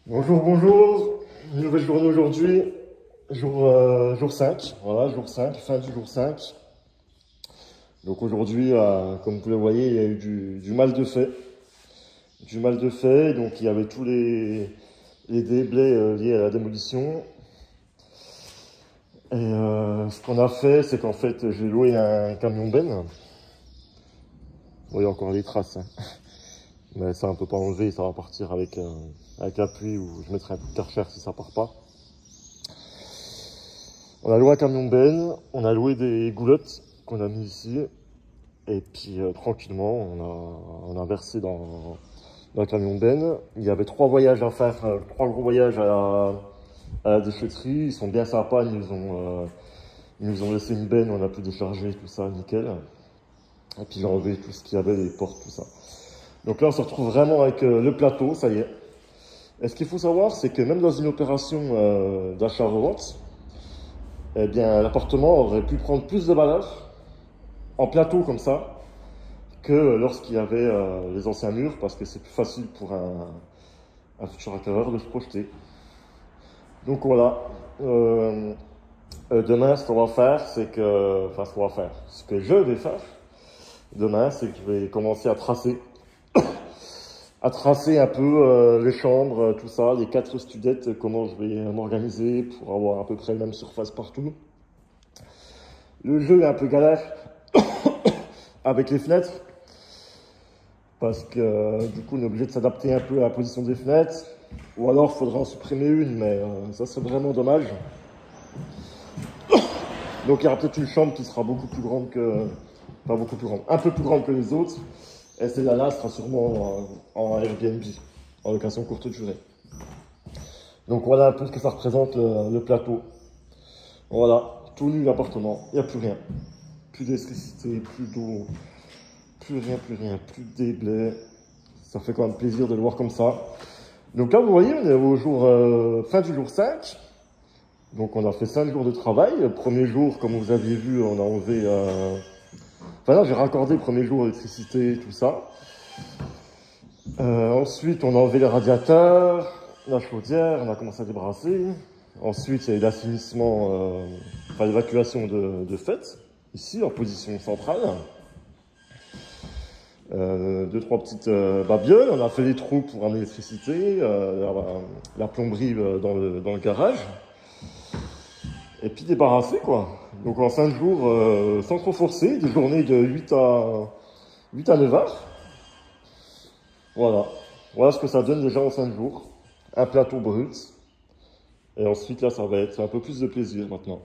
Bonjour, bonjour. Nouvelle journée aujourd'hui. Jour 5. Voilà, jour 5, fin du jour 5. Donc aujourd'hui, comme vous le voyez, il y a eu du mal de fait. Du mal de fait. Donc il y avait tous les déblais liés à la démolition. Et ce qu'on a fait, c'est qu'en fait, j'ai loué un camion Ben. Vous voyez encore les traces, hein. Mais ça, on peut pas enlever, ça va partir avec la pluie ou je mettrai un coup de karcher si ça part pas. On a loué un camion Ben, on a loué des goulottes qu'on a mis ici. Et puis tranquillement, on a versé dans le camion Ben. Il y avait 3 voyages à faire, 3 gros voyages à la déchetterie. Ils sont bien sympas, ils nous ont laissé une benne, on a pu décharger tout ça, nickel. Et puis j'ai enlevé tout ce qu'il y avait, les portes, tout ça. Donc là, on se retrouve vraiment avec le plateau, ça y est. Et ce qu'il faut savoir, c'est que même dans une opération d'achat-revente, eh bien, l'appartement aurait pu prendre plus de valeur en plateau comme ça que lorsqu'il y avait les anciens murs, parce que c'est plus facile pour un futur acquéreur de se projeter. Donc voilà. Demain, ce qu'on va faire, c'est que, enfin, ce que je vais faire demain, c'est que je vais commencer à tracer un peu les chambres, tout ça, les 4 studettes, comment je vais m'organiser pour avoir à peu près la même surface partout. Le jeu est un peu galère avec les fenêtres, parce que du coup, on est obligé de s'adapter un peu à la position des fenêtres, ou alors il faudra en supprimer une, mais ça serait vraiment dommage. Donc il y aura peut-être une chambre qui sera beaucoup plus grande que, enfin beaucoup plus grande, un peu plus grande que les autres, et celle-là sera sûrement en Airbnb, en location courte durée. Donc voilà un peu ce que ça représente le plateau. Voilà, tout nu l'appartement, il n'y a plus rien. Plus d'électricité, plus d'eau, plus rien, plus de déblais. Ça fait quand même plaisir de le voir comme ça. Donc là, vous voyez, on est au jour, fin du jour 5. Donc on a fait 5 jours de travail. Le premier jour, comme vous aviez vu, on a enlevé... Enfin là, j'ai raccordé le premier jour l'électricité, tout ça. Ensuite, on a enlevé les radiateurs, la chaudière, on a commencé à débrasser. Ensuite, il y a eu l'assainissement, enfin l'évacuation de fait, ici, en position centrale. 2-3 petites babioles, on a fait des trous pour ramener l'électricité, la plomberie dans le garage. Et puis débarrasser, quoi. Donc en 5 jours, sans trop forcer, des journées de 8 à 9 heures. Voilà. Voilà ce que ça donne déjà en 5 jours. Un plateau brut. Et ensuite, là, ça va être un peu plus de plaisir maintenant.